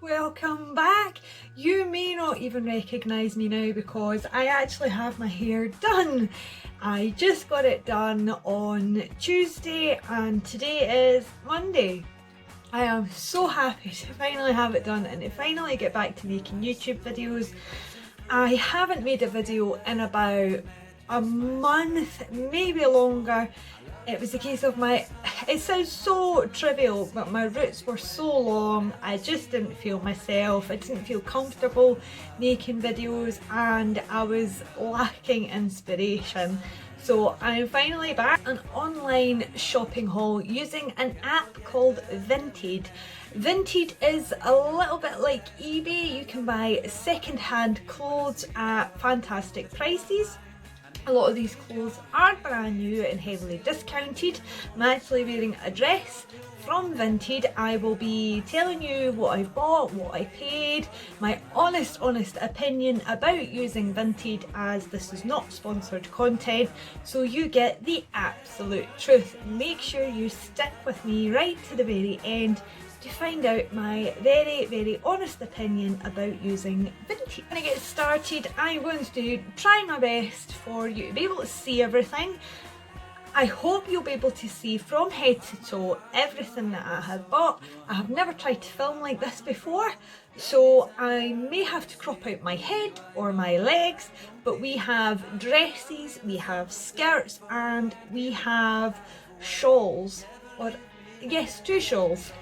welcome back. You may not even recognise me now because I actually have my hair done. I just got it done on Tuesday and today is Monday. I am so happy to finally have it done and to finally get back to making YouTube videos. I haven't made a video in about a month, maybe longer. It was a case of it sounds so trivial, but my roots were so long, I just didn't feel myself, I didn't feel comfortable making videos and I was lacking inspiration. So I'm finally back an online shopping haul using an app called Vinted. Vinted is a little bit like eBay. You can buy second-hand clothes at fantastic prices. A lot of these clothes are brand new and heavily discounted. I'm actually wearing a dress from Vinted. I will be telling you what I've bought, what I paid, my honest opinion about using Vinted, as this is not sponsored content, so you get the absolute truth. Make sure you stick with me right to the very end to find out my very honest opinion about using Vinted. When I get started, I'm going to try my best for you to be able to see everything. I hope you'll be able to see from head to toe everything that I have bought. I have never tried to film like this before, so I may have to crop out my head or my legs, but we have dresses, we have skirts, and we have shawls, or yes, 2 shawls.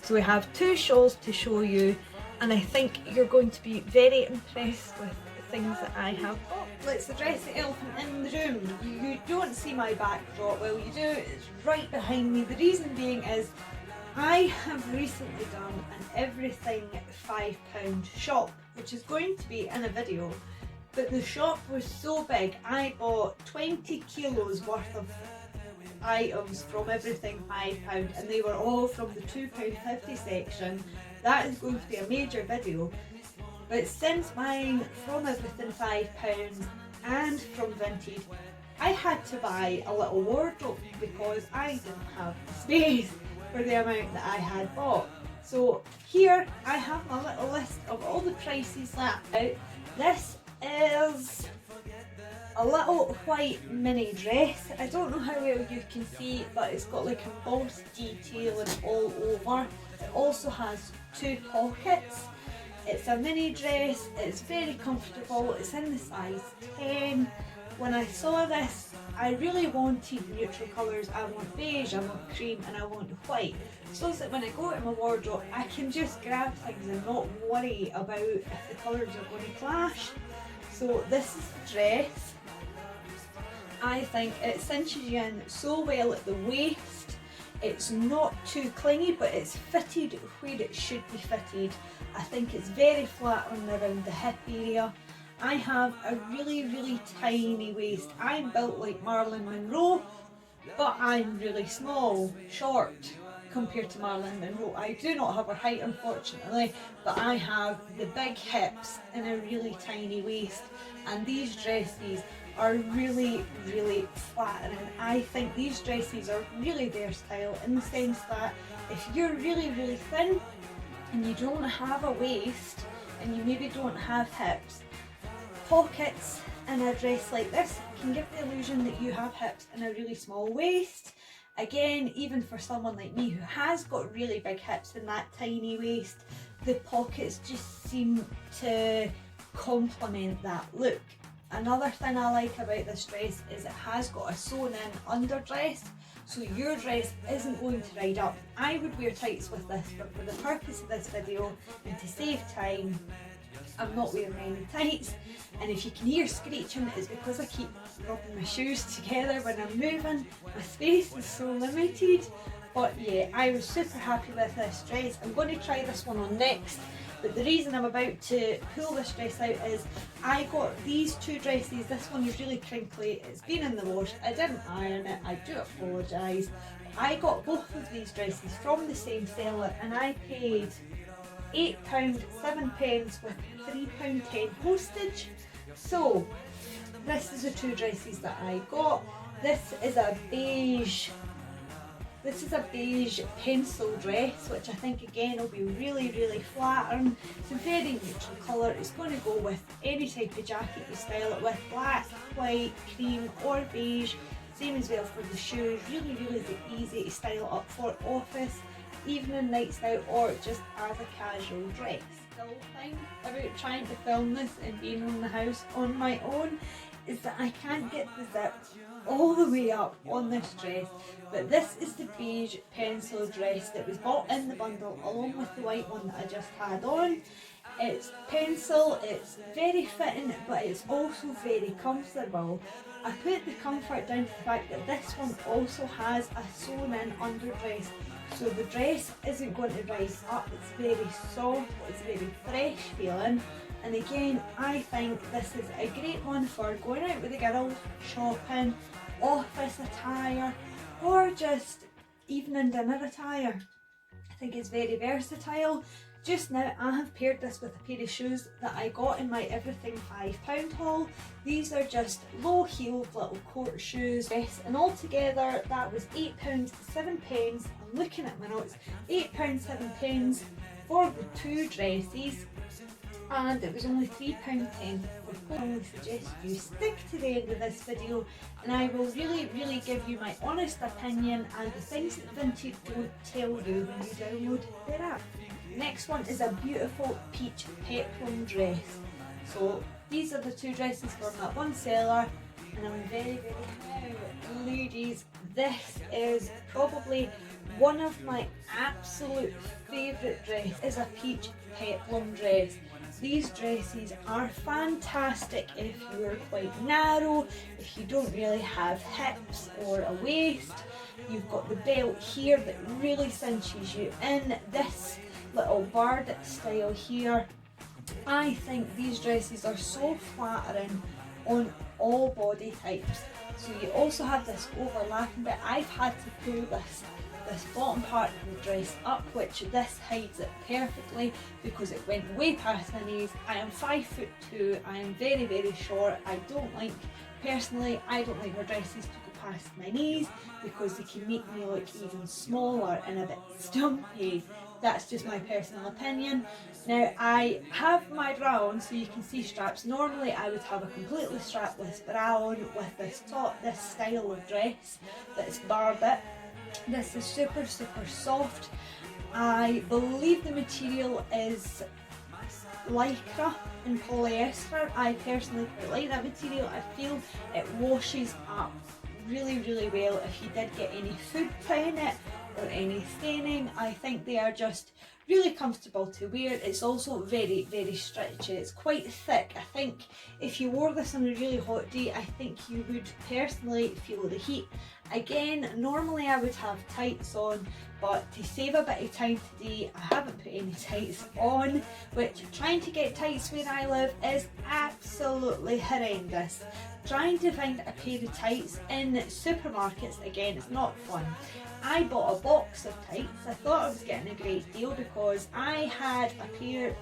So we have 2 shawls to show you, and I think you're going to be very impressed with the things that I have bought. Let's address the elephant in the room. You don't see my backdrop. Well, you do, it's right behind me. The reason being is I have recently done an everything £5 shop, which is going to be in a video, but the shop was so big I bought 20 kilos worth of items from everything £5, and they were all from the £2.50 section. That is going to be a major video, but since buying from everything £5 and from Vinted, I had to buy a little wardrobe because I didn't have the space for the amount that I had bought. So here I have my little list of all the prices that out. This is a little white mini dress. I don't know how well you can see, but it's got like embossed detailing all over. It also has 2 pockets. It's a mini dress, it's very comfortable, it's in the size 10. When I saw this, I really wanted neutral colours. I want beige, I want cream, and I want white. So that when I go to my wardrobe, I can just grab things and not worry about if the colours are going to clash. So this is the dress. I think it cinches you in so well at the waist. It's not too clingy, but it's fitted where it should be fitted. I think it's very flat around the hip area. I have a really tiny waist. I'm built like Marilyn Monroe, but I'm really small, short compared to Marilyn Monroe. I do not have her height, unfortunately, but I have the big hips and a really tiny waist, and these dresses are really flattering. I think these dresses are really their style, in the sense that if you're really thin and you don't have a waist and you maybe don't have hips, pockets in a dress like this can give the illusion that you have hips and a really small waist. Again, even for someone like me who has got really big hips and that tiny waist, the pockets just seem to complement that look. Another thing I like about this dress is it has got a sewn in underdress, so your dress isn't going to ride up. I would wear tights with this, but for the purpose of this video and to save time, I'm not wearing any tights. And if you can hear screeching, it's because I keep rubbing my shoes together when I'm moving. My space is so limited. But yeah, I was super happy with this dress. I'm going to try this one on next. But the reason I'm about to pull this dress out is I got these 2 dresses. This one is really crinkly, it's been in the wash, I didn't iron it, I do apologise. I got both of these dresses from the same seller and I paid £8.07 with £3.10 postage. So this is the 2 dresses that I got. This is a beige This is a beige pencil dress, which I think again will be really flattering. It's a very neutral colour. It's going to go with any type of jacket you style it with, black, white, cream or beige. Same as well for the shoes, really easy to style up for office, evening, nights out or just as a casual dress. The whole thing about trying to film this and being in the house on my own is that I can't get the zip all the way up on this dress, but this is the beige pencil dress that was bought in the bundle along with the white one that I just had on. It's pencil, it's very fitting, but it's also very comfortable. I put the comfort down to the fact that this one also has a sewn in underdress, so the dress isn't going to rise up. It's very soft, it's very fresh feeling, and again I think this is a great one for going out with the girls, shopping, office attire or just evening dinner attire. I think it's very versatile. Just now I have paired this with a pair of shoes that I got in my Everything £5 haul. These are just low heeled little court shoes, and altogether that was £8 7 pence. I'm looking at my notes, £8 7 pence for the two dresses, and it was only £3.10. I only suggest you stick to the end of this video and I will really give you my honest opinion and the things that Vinted don't tell you when you download their app. Next one is a beautiful peach peplum dress. So these are the two dresses from that one seller, and I'm very proud. Ladies, this is probably one of my absolute favourite dresses. Is a peach peplum dress. These dresses are fantastic if you're quite narrow, if you don't really have hips or a waist. You've got the belt here that really cinches you in. This little bird style here. I think these dresses are so flattering on all body types. So you also have this overlapping bit. I've had to pull this bottom part of the dress up, which this hides it perfectly because it went way past my knees. I am 5'2", I am very short. Personally, I don't like my dresses to go past my knees because they can make me look even smaller and a bit stumpy. That's just my personal opinion. Now I have my bra on so you can see straps. Normally I would have a completely strapless bra on with this top, this style of dress that's bar bit. This is super soft. I believe the material is lycra and polyester. I personally quite like that material. I feel it washes up really well if you did get any food in it or any staining. I think they are just really comfortable to wear. It's also very stretchy. It's quite thick. I think if you wore this on a really hot day, I think you would personally feel the heat. Again, normally I would have tights on, but to save a bit of time today, I haven't put any tights on, which trying to get tights where I live is absolutely horrendous. Trying to find a pair of tights in supermarkets, again, it's not fun. I bought a box of tights. I thought I was getting a great deal because I had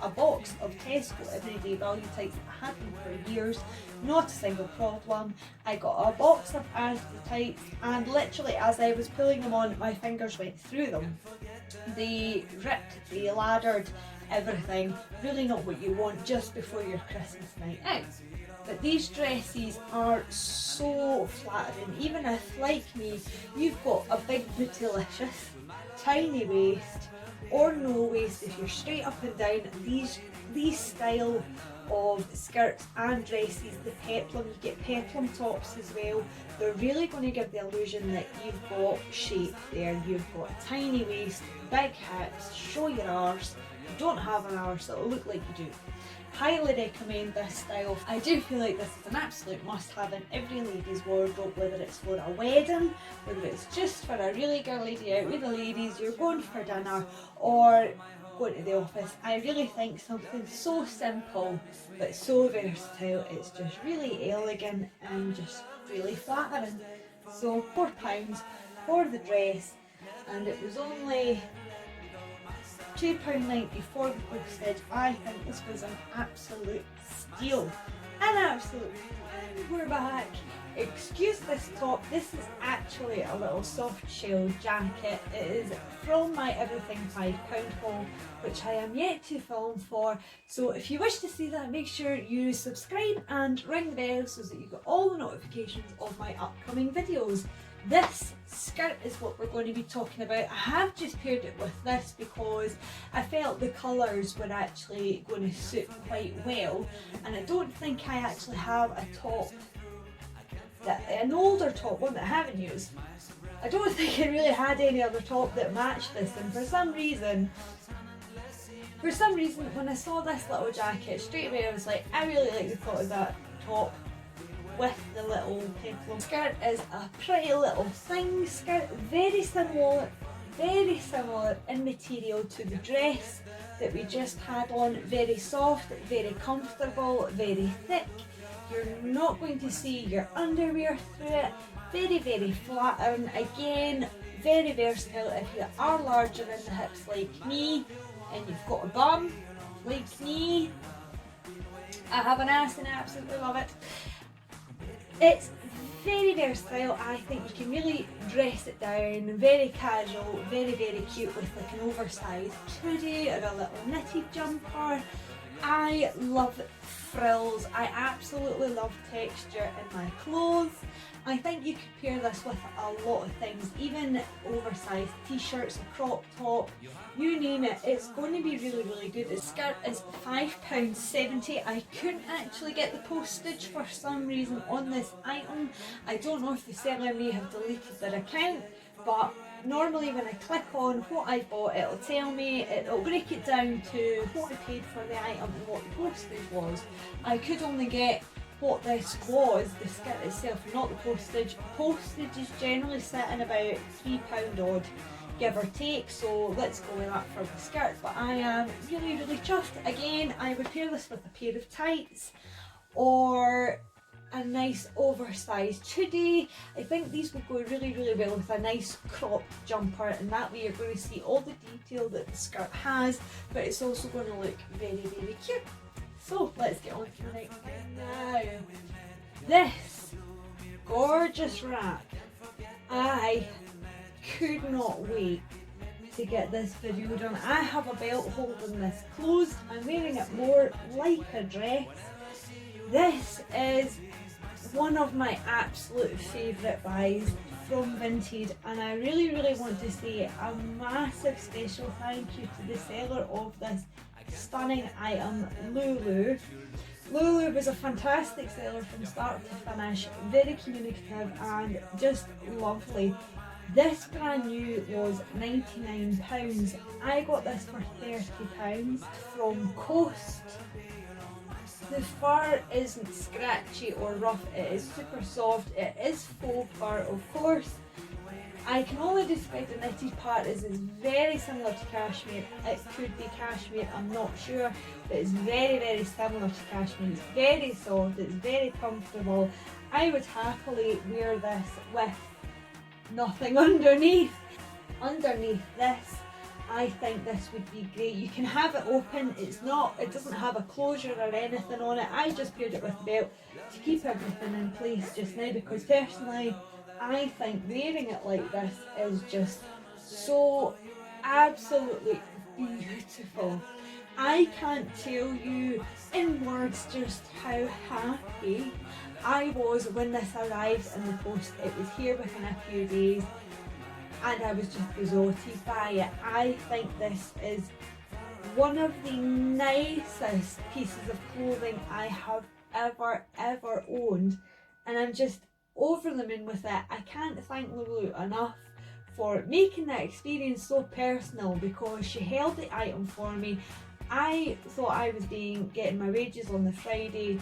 a box of Tesco everyday value tights. I had them for years, not a single problem. I got a box of Asda tights and literally as I was pulling them on, my fingers went through them. They ripped, they laddered, everything. Really not what you want just before your Christmas night out. But these dresses are so flattering. Even if, like me, you've got a big bootylicious, tiny waist or no waist, if you're straight up and down, these style of skirts and dresses, the peplum, you get peplum tops as well, they're really going to give the illusion that you've got shape there. You've got a tiny waist, big hips, show your arse. You don't have an arse, it'll look like you do. Highly recommend this style. I do feel like this is an absolute must-have in every lady's wardrobe, whether it's for a wedding, whether it's just for a really girly day out with the ladies, you're going for dinner or going to the office. I really think something so simple but so versatile, it's just really elegant and just really flattering. So £4 for the dress, and it was only £2.90 for the postage. I think this was an absolute steal. An absolute steal. We're back. Excuse this top, this is actually a little soft shell jacket. It is from my Everything £5 haul, which I am yet to film for. So if you wish to see that, make sure you subscribe and ring the bell so that you get all the notifications of my upcoming videos. This skirt is what we're going to be talking about. I have just paired it with this because I felt the colours were actually going to suit quite well, and I don't think I actually have a top, an older top, one that I haven't used. I don't think I really had any other top that matched this, and for some reason when I saw this little jacket, straight away I was like, I really like the thought of that top with the little peplum skirt. Is a pretty little thing skirt, very similar in material to the dress that we just had on. Very soft, very comfortable, very thick. You're not going to see your underwear through it. Very flattering. Again, very versatile if you are larger in the hips like me and you've got a bum like me. I have an ass and I absolutely love it. It's very versatile. I think you can really dress it down, very casual, very cute with like an oversized hoodie or a little knitted jumper. I love frills. I absolutely love texture in my clothes. I think you could pair this with a lot of things, even oversized t-shirts, a crop top, you name it. It's going to be really good. The skirt is £5.70. I couldn't actually get the postage for some reason on this item. I don't know if the seller may have deleted their account, but normally when I click on what I bought, it'll tell me, it'll break it down to what I paid for the item and what the postage was. I could only get what this was, the skirt itself, not the postage. Postage is generally sitting about £3 odd, give or take, so let's go with that for the skirt. But I am really chuffed. Again, I would pair this with a pair of tights or a nice oversized hoodie. I think these would go really well with a nice cropped jumper, and that way you're going to see all the detail that the skirt has, but it's also going to look very cute. So let's get on to the next thing now. This gorgeous rack. I could not wait to get this video done. I have a belt holding this closed. I'm wearing it more like a dress. This is one of my absolute favourite buys from Vinted, and I really want to say a massive special thank you to the seller of this stunning item, Lulu. Lulu was a fantastic seller from start to finish, very communicative and just lovely. This brand new was £99. I got this for £30 from Coast. The fur isn't scratchy or rough, it is super soft, it is faux fur of course. I can only describe the knitted part as it's very similar to cashmere. It could be cashmere, I'm not sure, but it's very similar to cashmere. It's very soft, it's very comfortable. I would happily wear this with nothing underneath. Underneath this, I think this would be great. You can have it open, it doesn't have a closure or anything on it. I just paired it with the belt to keep everything in place just now, because personally I think wearing it like this is just so absolutely beautiful. I can't tell you in words just how happy I was when this arrived in the post. It was here within a few days and I was just besotted by it. I think this is one of the nicest pieces of clothing I have ever owned, and I'm just over the moon with it. I can't thank Lulu enough for making that experience so personal, because she held the item for me. I thought I was getting my wages on the Friday.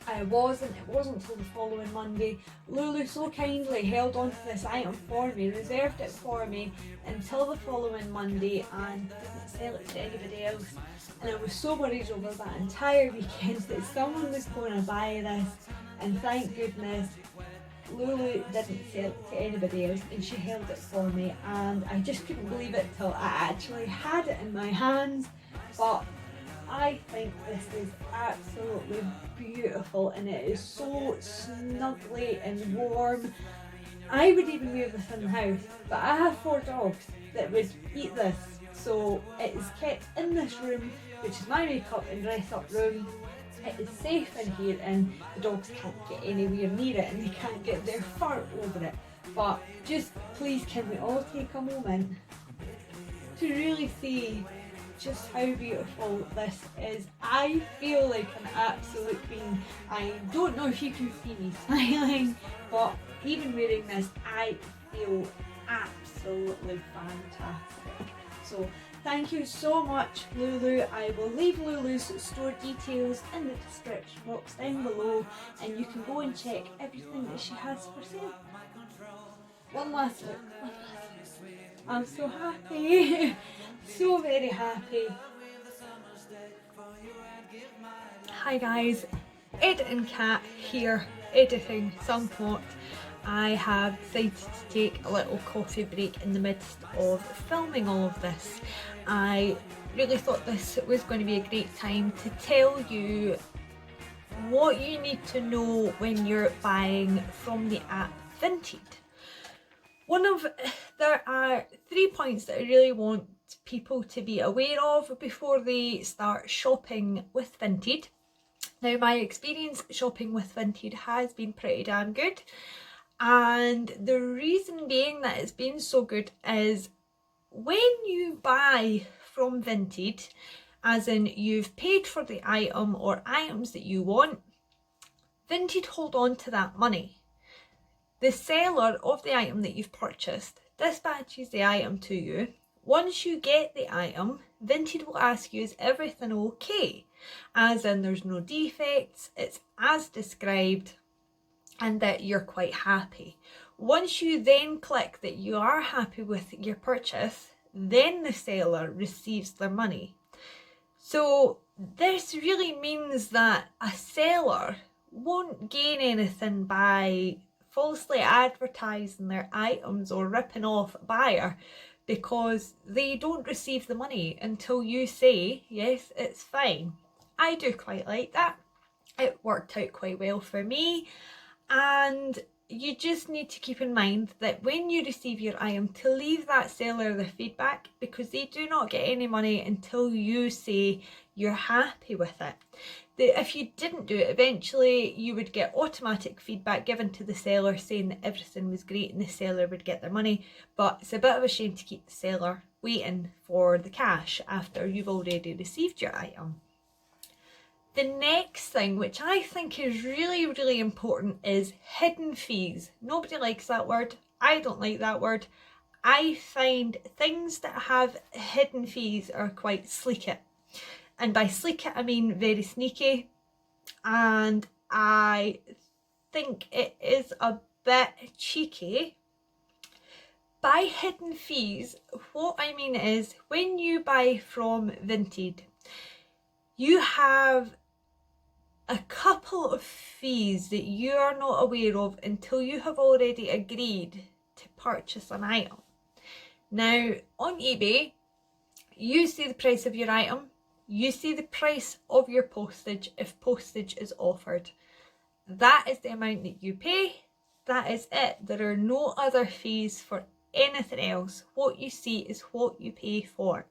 I wasn't. It wasn't until the following Monday. Lulu so kindly held on to this item for me, reserved it for me until the following Monday and didn't sell it to anybody else. And I was so worried over that entire weekend that someone was going to buy this, and thank goodness Lulu didn't sell it to anybody else and she held it for me, and I just couldn't believe it till I actually had it in my hands. But I think this is absolutely beautiful and it is so snuggly and warm. I would even wear this in the house, but I have 4 dogs that would eat this, so it is kept in this room, which is my makeup and dress up room. It is safe in here and the dogs can't get anywhere near it and they can't get their fur over it. But just please, can we all take a moment to really see just how beautiful this is. I feel like an absolute queen. I don't know if you can see me smiling, but even wearing this, I feel absolutely fantastic. So thank you so much, Lulu. I will leave Lulu's store details in the description box down below and you can go and check everything that she has for sale. One last look. I'm so happy. So very happy. Hi guys, Ed and Kat here, editing somewhat. I have decided to take a little coffee break in the midst of filming all of this. I really thought this was going to be a great time to tell you what you need to know when you're buying from the app Vinted. There are 3 points that I really want people to be aware of before they start shopping with Vinted. Now, my experience shopping with Vinted has been pretty damn good, and the reason being that it's been so good is when you buy from Vinted, as in you've paid for the item or items that you want, Vinted hold on to that money. The seller of the item that you've purchased dispatches the item to you. Once you get the item, Vinted will ask you, is everything okay? As in there's no defects, it's as described, and that you're quite happy. Once you then click that you are happy with your purchase, then the seller receives their money. So this really means that a seller won't gain anything by falsely advertising their items or ripping off a buyer, because they don't receive the money until you say, yes, it's fine. I do quite like that. It worked out quite well for me, and you just need to keep in mind that when you receive your item, to leave that seller the feedback, because they do not get any money until you say you're happy with it. If you didn't do it, eventually you would get automatic feedback given to the seller saying that everything was great and the seller would get their money, but it's a bit of a shame to keep the seller waiting for the cash after you've already received your item. The next thing, which I think is really, really important, is hidden fees. Nobody likes that word. I don't like that word. I find things that have hidden fees are quite sleeky. And by sleeky, I mean very sneaky. And I think it is a bit cheeky. By hidden fees, what I mean is when you buy from Vinted, you have a couple of fees that you are not aware of until you have already agreed to purchase an item. Now, on eBay, you see the price of your item, you see the price of your postage if postage is offered. That is the amount that you pay. That is it. There are no other fees for anything else. What you see is what you pay for.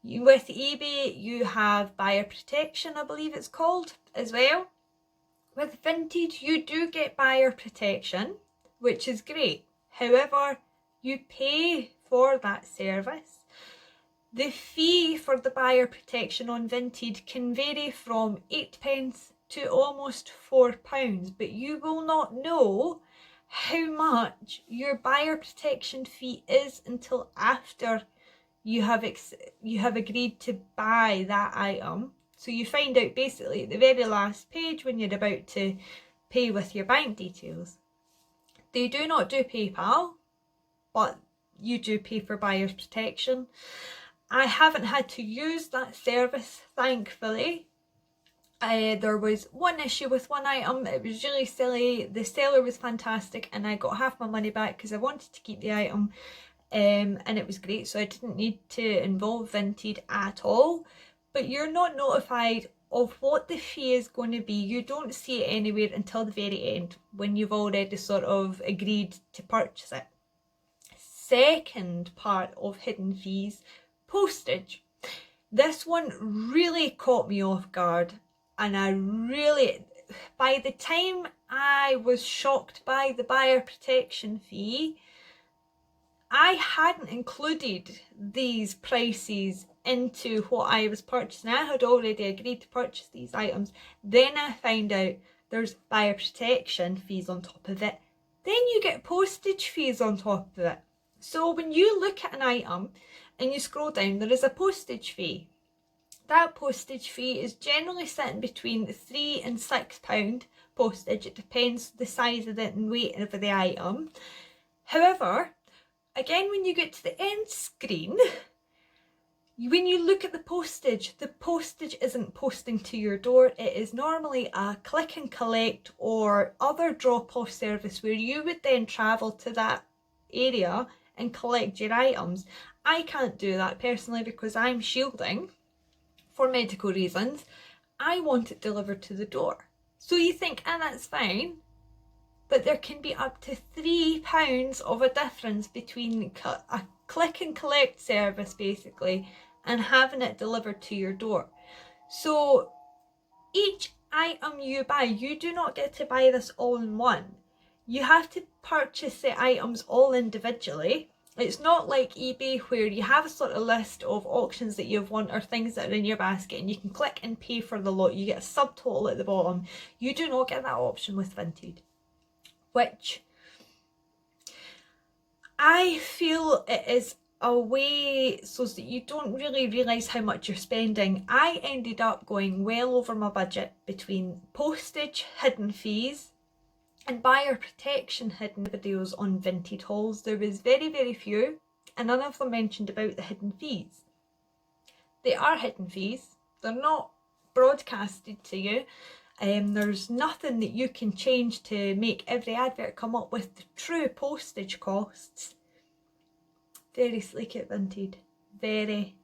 With eBay, you have buyer protection, I believe it's called, as well. With Vinted, you do get buyer protection, which is great. However, you pay for that service. The fee for the buyer protection on Vinted can vary from 8p to almost £4, but you will not know how much your buyer protection fee is until after you have agreed to buy that item. So you find out basically at the very last page when you're about to pay with your bank details. They do not do PayPal, but you do pay for buyer's protection. I haven't had to use that service, thankfully. There was one issue with one item. It was really silly. The seller was fantastic and I got half my money back because I wanted to keep the item. And it was great, so I didn't need to involve Vinted at all. but you're not notified of what the fee is going to be. You don't see it anywhere until the very end when you've already sort of agreed to purchase it. Second part of hidden fees, postage. This one really caught me off guard, and by the time I was shocked by the buyer protection fee, I hadn't included these prices into what I was purchasing. I had already agreed to purchase these items. Then I found out there's buyer protection fees on top of it. Then you get postage fees on top of it. So when you look at an item and you scroll down, there is a postage fee. That postage fee is generally sitting between £3 and £6 postage. It depends the size of it and weight of the item. However, again, when you get to the end screen, when you look at the postage isn't posting to your door. It is normally a click and collect or other drop-off service where you would then travel to that area and collect your items. I can't do that personally because I'm shielding for medical reasons. I want it delivered to the door. So you think, that's fine. But there can be up to £3 of a difference between a click and collect service basically and having it delivered to your door. So each item you buy, you do not get to buy this all in one. You have to purchase the items all individually. It's not like eBay where you have a sort of list of auctions that you want or things that are in your basket and you can click and pay for the lot. You get a subtotal at the bottom. You do not get that option with Vinted, which I feel it is a way so that you don't really realise how much you're spending. I ended up going well over my budget between postage, hidden fees and buyer protection hidden videos on Vinted hauls. There was very, very few, and none of them mentioned about the hidden fees. They are hidden fees. They're not broadcasted to you. There's nothing that you can change to make every advert come up with the true postage costs. Very sleek at Vinted. Very.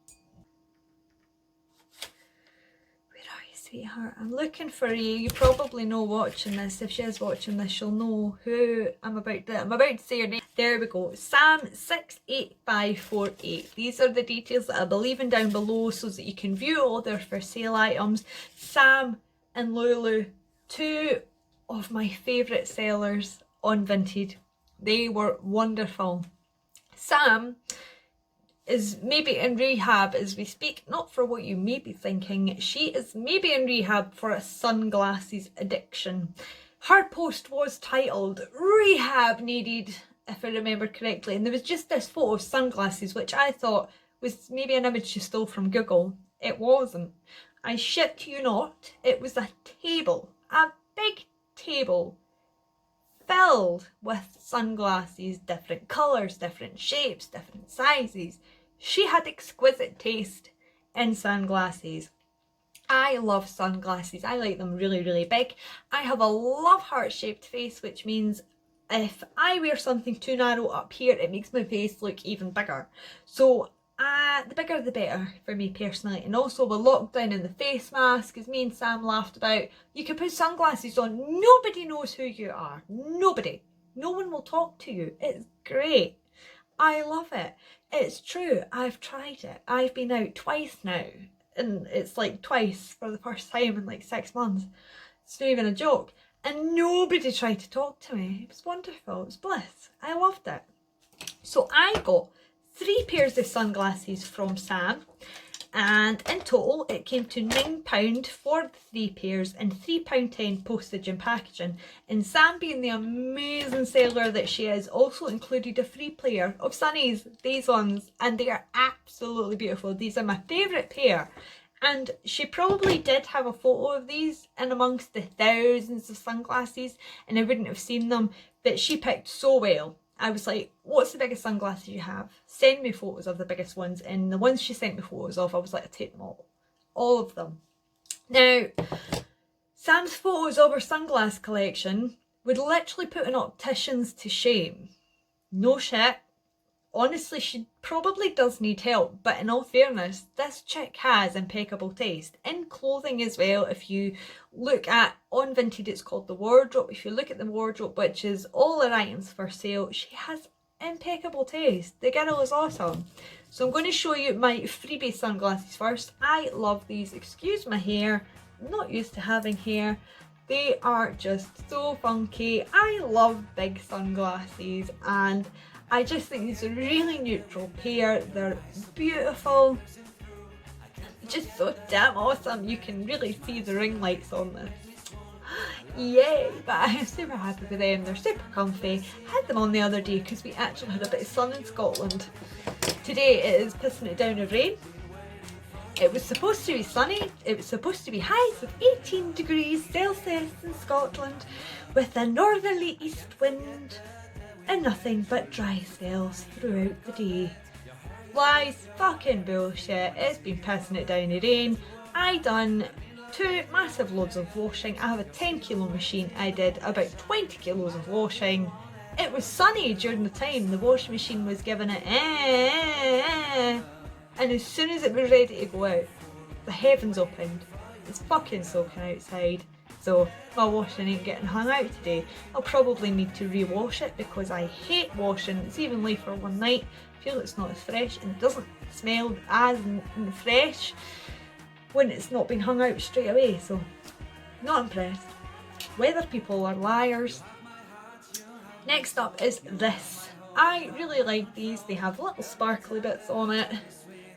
Sweetheart, I'm looking for you. You probably know watching this. If she is watching this, she'll know who I'm about to say your name. There we go. Sam68548. These are the details that I'll be leaving down below so that you can view all their for sale items. Sam and Lulu, two of my favourite sellers on Vinted. They were wonderful. Sam is maybe in rehab as we speak, not for what you may be thinking. She is maybe in rehab for a sunglasses addiction. Her post was titled "Rehab Needed," if I remember correctly, and there was just this photo of sunglasses which I thought was maybe an image she stole from Google. It wasn't. I shit you not, it was a table, a big table filled with sunglasses, different colours, different shapes, different sizes. She had exquisite taste in sunglasses. I love sunglasses. I like them really, really big. I have a love heart-shaped face, which means if I wear something too narrow up here, it makes my face look even bigger. So the bigger the better for me personally. And also with lockdown and the face mask, as me and Sam laughed about, you can put sunglasses on, nobody knows who you are. Nobody. No one will talk to you. It's great. I love it. It's true. I've tried it. I've been out twice now, and it's like twice for the first time in like 6 months. It's not even a joke. And nobody tried to talk to me. It was wonderful. It was bliss. I loved it. So I got 3 pairs of sunglasses from Sam, and in total it came to £9 for the 3 pairs and £3.10 postage and packaging. And Sam, being the amazing seller that she is, also included a free pair of sunnies, these ones, and they are absolutely beautiful. These are my favourite pair, and she probably did have a photo of these in amongst the thousands of sunglasses and I wouldn't have seen them, but she picked so well. I was like, what's the biggest sunglasses you have? Send me photos of the biggest ones. And the ones she sent me photos of, I was like, I'll take them all of them. Now, Sam's photos of her sunglass collection would literally put an opticians to shame. No shit. honestly, she probably does need help, but in all fairness, this chick has impeccable taste in clothing as well. If you look at, on Vinted it's called the wardrobe, if you look at the wardrobe, which is all her items for sale, she has impeccable taste. The girl is awesome. So I'm going to show you my freebie sunglasses first. I love these. Excuse my hair, I'm not used to having hair. They are just so funky. I love big sunglasses, and I just think it's a really neutral pair. They're beautiful, just so damn awesome. You can really see the ring lights on them. Yay! But I'm super happy with them. They're super comfy. I had them on the other day because we actually had a bit of sun in Scotland. Today it is pissing it down with rain. It was supposed to be sunny. It was supposed to be highs of 18 degrees Celsius in Scotland with a northerly east wind and nothing but dry spells throughout the day. Lies, fucking bullshit. It's been pissing it down in rain. I done 2 massive loads of washing. I have a 10 kilo machine. I did about 20 kilos of washing. It was sunny during the time the washing machine was giving it and as soon as it was ready to go out, the heavens opened. It's fucking soaking outside. So my washing ain't getting hung out today. I'll probably need to re-wash it because I hate washing. It's evenly for one night. I feel it's not as fresh and it doesn't smell as fresh when it's not been hung out straight away. So not impressed. Weather people are liars. Next up is this. I really like these. They have little sparkly bits on it.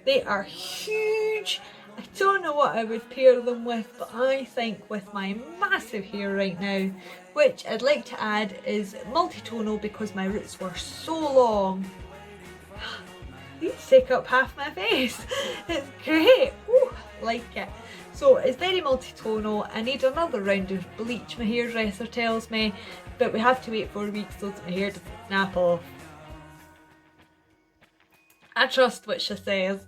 They are huge. I don't know what I would pair them with, but I think with my massive hair right now, which I'd like to add is multi-tonal because my roots were so long. These take up half my face. It's great. Ooh, like it. So it's very multi-tonal. I need another round of bleach, my hairdresser tells me, but we have to wait 4 weeks so that my hair doesn't snap off. I trust what she says.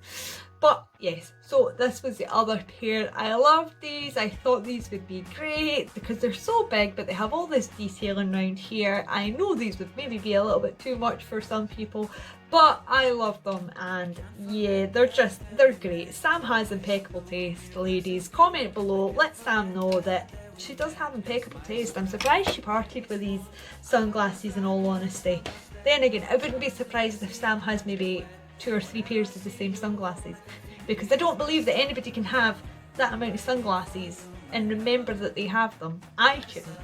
But yes, so this was the other pair. I loved these. I thought these would be great because they're so big, but they have all this detailing around here. I know these would maybe be a little bit too much for some people, but I love them, and yeah, they're great. Sam has impeccable taste, ladies. Comment below, let Sam know that she does have impeccable taste. I'm surprised she parted with these sunglasses in all honesty. Then again, I wouldn't be surprised if Sam has maybe 2 or 3 pairs of the same sunglasses, because I don't believe that anybody can have that amount of sunglasses and remember that they have them. I couldn't.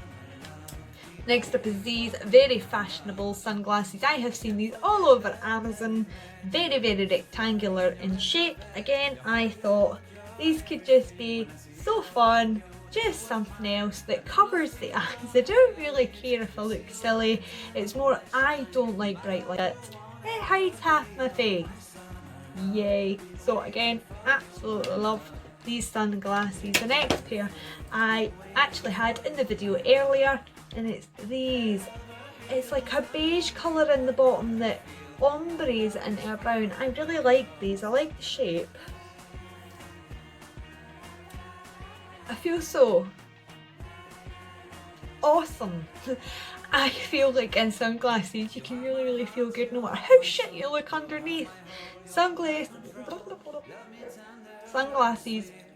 Next up is these very fashionable sunglasses. I have seen these all over Amazon. Very, very rectangular in shape. Again, I thought these could just be so fun. Just something else that covers the eyes. I don't really care if I look silly. It's more I don't like bright lights. It hides half my face. Yay. So again, absolutely love these sunglasses. The next pair I actually had in the video earlier, and it's these. It's like a beige colour in the bottom that ombres into a brown. I really like these. I like the shape. I feel so awesome. I feel like in sunglasses you can really feel good no matter how shit you look underneath. Sunglasses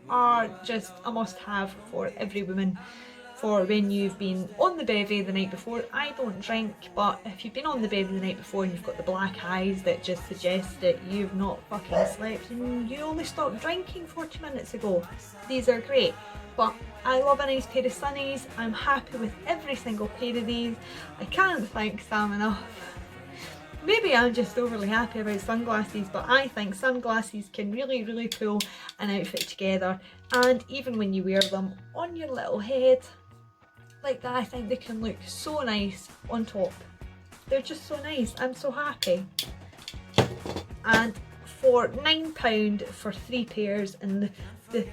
are just a must-have for every woman, for when you've been on the bevy the night before. I don't drink, but if you've been on the bevy the night before and you've got the black eyes that just suggest that you've not fucking slept and you only stopped drinking 40 minutes ago, these are great. But I love a nice pair of sunnies. I'm happy with every single pair of these. I can't thank Sam enough. Maybe I'm just overly happy about sunglasses, but I think sunglasses can really pull an outfit together, and even when you wear them on your little head like that, I think they can look so nice on top. They're just so nice. I'm so happy. And for £9 for 3 pairs and the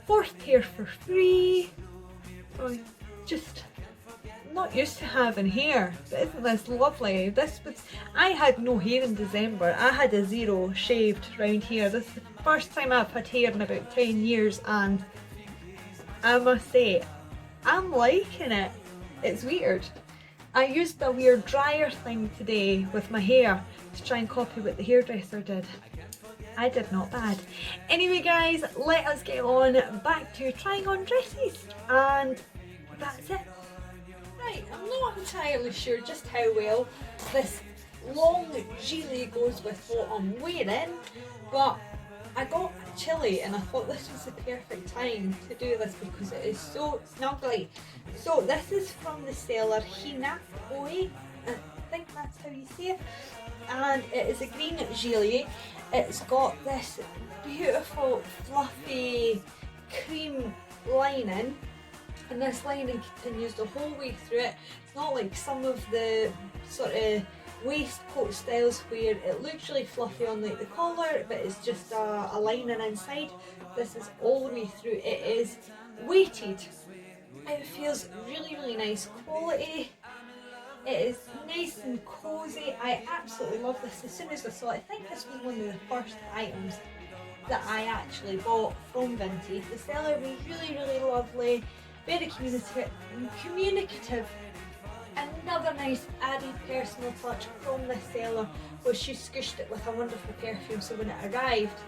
4th pair for free. I'm just not used to having hair, but isn't this lovely? I had no hair in December. I had a 0 shaved round here. This is the first time I've had hair in about 10 years, and I must say, I'm liking it. It's weird. I used a weird dryer thing today with my hair to try and copy what the hairdresser did. I did not bad. Anyway guys, let us get on back to trying on dresses, and that's it. Right, I'm not entirely sure just how well this long gilet goes with what I'm wearing, but I got chilly and I thought this was the perfect time to do this because it is so snuggly. So this is from the seller Hina Oi, I think that's how you say it, and it is a green gilet. It's got this beautiful fluffy cream lining, and this lining continues the whole way through it. It's not like some of the sort of waistcoat styles where it looks really fluffy on like the collar, but it's just a lining inside. This is all the way through. It is weighted. It feels really nice quality. It is nice and cosy. I absolutely love this. As soon as I saw it, I think this was one of the first items that I actually bought from Vinted. The seller was really lovely, very communicative. Another nice added personal touch from this seller was she squished it with a wonderful perfume, so when it arrived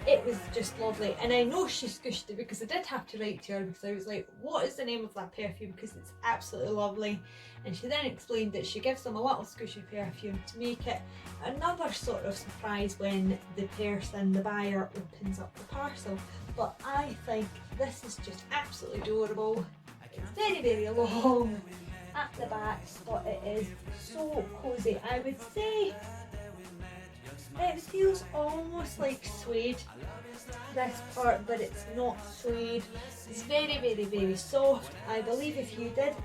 it was just lovely. And I know she squished it because I did have to write to her because I was like, what is the name of that perfume, because it's absolutely lovely. And she then explained that she gives them a little squishy perfume to make it another sort of surprise when the person, the buyer, opens up the parcel. But I think this is just absolutely adorable. It's very long at the back, but it is so cosy. I would say it feels almost like suede, this part, but it's not suede. It's very soft. I believe if you did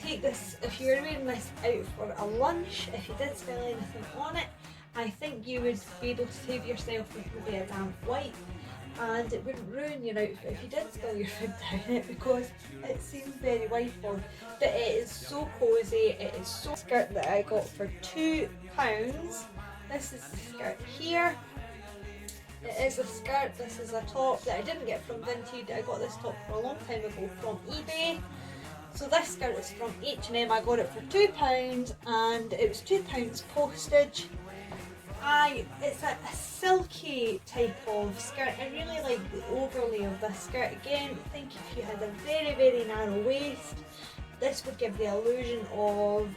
take this, if you were wearing this out for a lunch, if you did spill anything on it, I think you would be able to save yourself with maybe a damp wipe, and it wouldn't ruin your outfit if you did spill your food down it, because it seems very wipeable. But it is so cosy. It is so skirt that I got for £2. This is the skirt here. It is a skirt. This is a top that I didn't get from Vinted. I got this top for a long time ago from eBay. So this skirt is from H&M. I got it for £2 and it was £2 postage. It's a silky type of skirt. I really like the overlay of this skirt. Again, I think if you had a very narrow waist, this would give the illusion of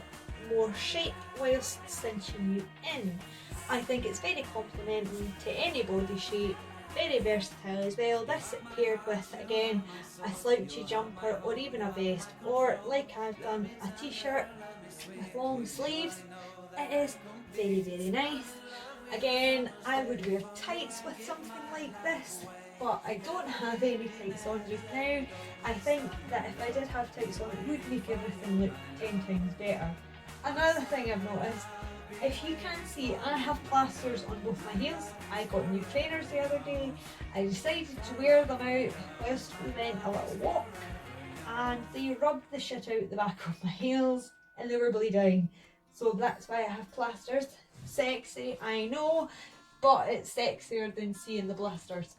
more shape whilst cinching you in. I think it's very complimentary to any body shape, very versatile as well. This paired with, again, a slouchy jumper or even a vest, or like I've done, a t-shirt with long sleeves. It is very nice. Again, I would wear tights with something like this, but I don't have any tights on just now. I think that if I did have tights on, it would make everything look 10 times better. Another thing I've noticed, if you can't see, I have plasters on both my heels. I got new trainers the other day. I decided to wear them out whilst we went a little walk, and they rubbed the shit out the back of my heels and they were bleeding. So that's why I have plasters. Sexy, I know, but it's sexier than seeing the blisters.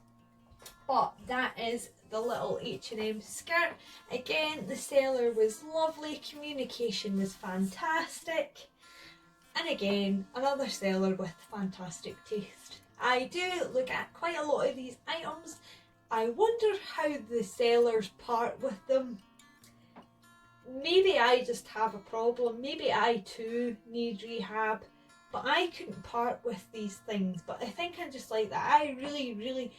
But that is the little H&M skirt. Again, the seller was lovely, communication was fantastic, and again, another seller with fantastic taste. I do look at quite a lot of these items. I wonder how the sellers part with them. Maybe I just have a problem, maybe I too need rehab, but I couldn't part with these things. But I think I'm just like that. I really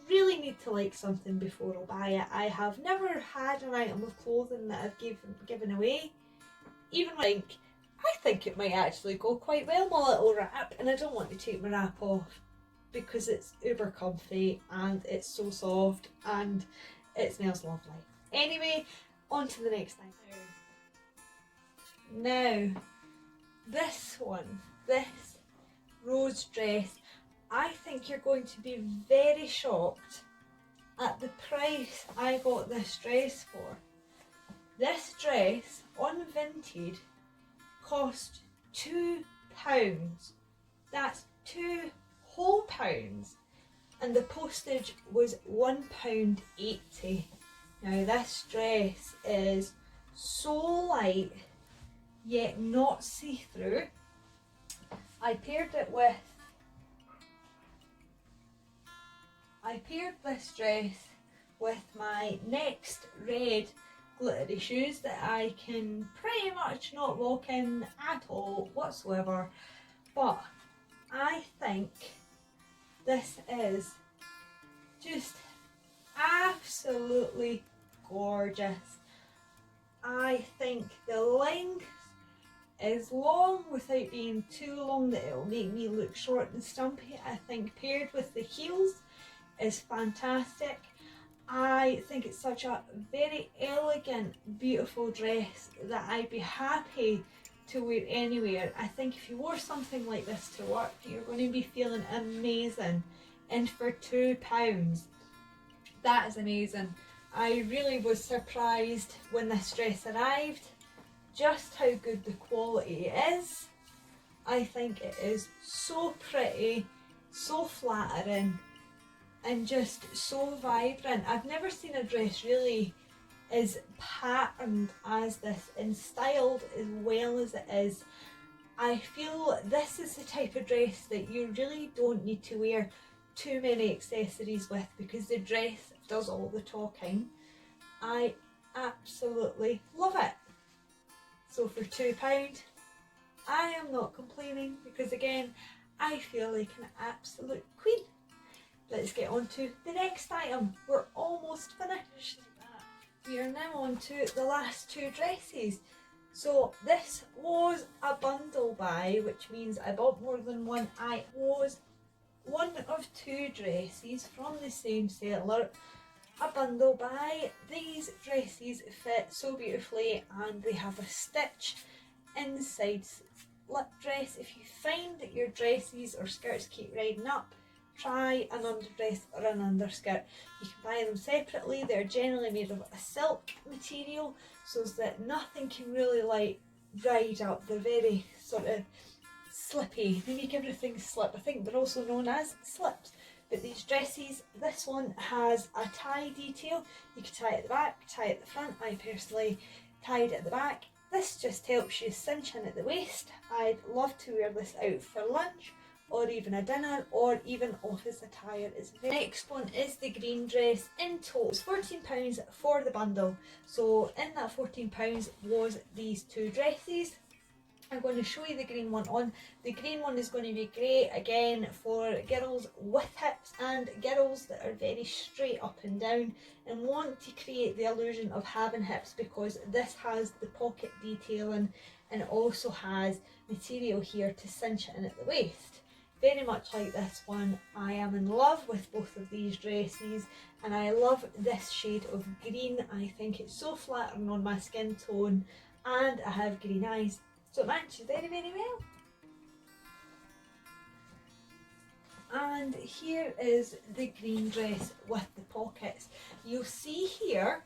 need to like something before I buy it. I have never had an item of clothing that I've given away. Even I think it might actually go quite well, my little wrap, and I don't want to take my wrap off because it's uber comfy and it's so soft and it smells lovely. Anyway, on to the next thing. Now, this one, this rose dress, I think you're going to be very shocked at the price I got this dress for. This dress on Vinted cost £2. That's £2 whole, and the postage was £1.80. Now this dress is so light yet not see-through. I paired this dress with my next red glittery shoes that I can pretty much not walk in at all whatsoever, but I think this is just absolutely gorgeous. I think the length is long without being too long that it will make me look short and stumpy. I think paired with the heels is fantastic. I think it's such a very elegant, beautiful dress that I'd be happy to wear anywhere. I think if you wore something like this to work, you're going to be feeling amazing. And for £2, that is amazing. I really was surprised when this dress arrived just how good the quality is. I think it is so pretty, so flattering, and just so vibrant. I've never seen a dress really as patterned as this and styled as well as it is. I feel this is the type of dress that you really don't need to wear too many accessories with because the dress does all the talking. I absolutely love it. So for £2, I am not complaining because again, I feel like an absolute queen. Let's get on to the next item. We're almost finished. We are now on to the last two dresses. So this was a bundle buy, which means I bought more than one. I was one of two dresses from the same seller. A bundle buy. These dresses fit so beautifully and they have a stitch inside slip dress. If you find that your dresses or skirts keep riding up, try an underdress or an underskirt. You can buy them separately. They're generally made of a silk material so that nothing can really like ride up. They're very sort of slippy. They make everything slip. I think they're also known as slips. But these dresses, this one has a tie detail. You can tie it at the back, tie it at the front. I personally tied it at the back. This just helps you cinch in at the waist. I'd love to wear this out for lunch or even a dinner or even office attire. The next one is the green dress. In total it's £14 for the bundle. So in that £14 was these two dresses. I'm going to show you the green one on. The green one is going to be great again for girls with hips and girls that are very straight up and down and want to create the illusion of having hips, because this has the pocket detailing and it also has material here to cinch it in at the waist. Very much like this one. I am in love with both of these dresses and I love this shade of green. I think it's so flattering on my skin tone and I have green eyes. So it matches very, very well. And here is the green dress with the pockets. You'll see here,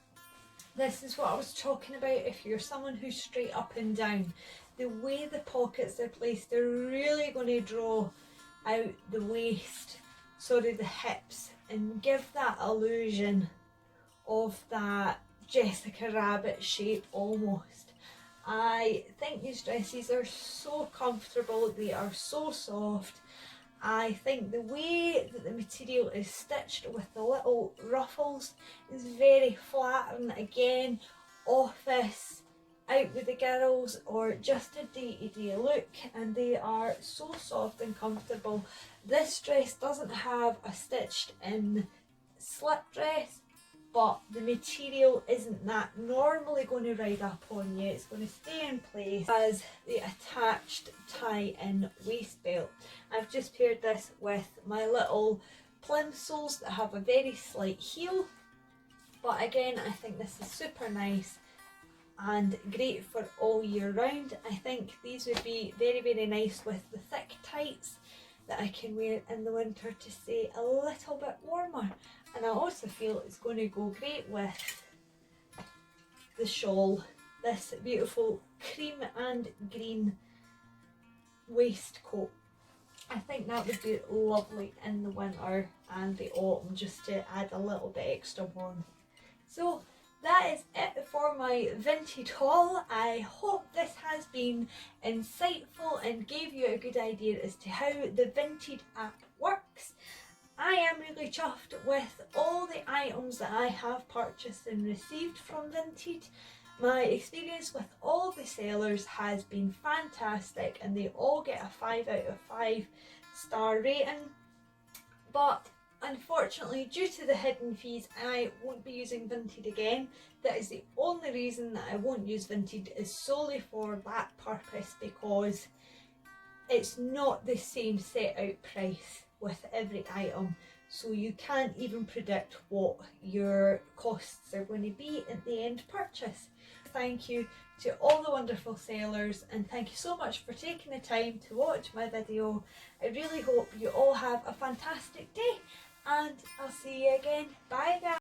this is what I was talking about if you're someone who's straight up and down. The way the pockets are placed, they're really going to draw out the waist, sort of the hips, and give that illusion of that Jessica Rabbit shape almost. I think these dresses are so comfortable, they are so soft. I think the way that the material is stitched with the little ruffles is very flattering. Again, office, out with the girls, or just a day-to-day look, and they are so soft and comfortable. This dress doesn't have a stitched in slip dress, but the material isn't that normally going to ride up on you. It's going to stay in place as the attached tie-in waist belt. I've just paired this with my little plimsolls that have a very slight heel, but again I think this is super nice and great for all year round. I think these would be very, very nice with the thick tights that I can wear in the winter to stay a little bit warmer. And I also feel it's going to go great with the shawl, this beautiful cream and green waistcoat. I think that would be lovely in the winter and the autumn, just to add a little bit extra warmth. So that is it for my Vinted haul. I hope this has been insightful and gave you a good idea as to how the Vinted app works. I am really chuffed with all the items that I have purchased and received from Vinted. My experience with all the sellers has been fantastic and they all get a 5 out of 5 star rating. But unfortunately, due to the hidden fees, I won't be using Vinted again. That is the only reason that I won't use Vinted, is solely for that purpose, because it's not the same set out price with every item, so you can't even predict what your costs are going to be at the end purchase. Thank you to all the wonderful sellers, and thank you so much for taking the time to watch my video. I really hope you all have a fantastic day, and I'll see you again. Bye guys.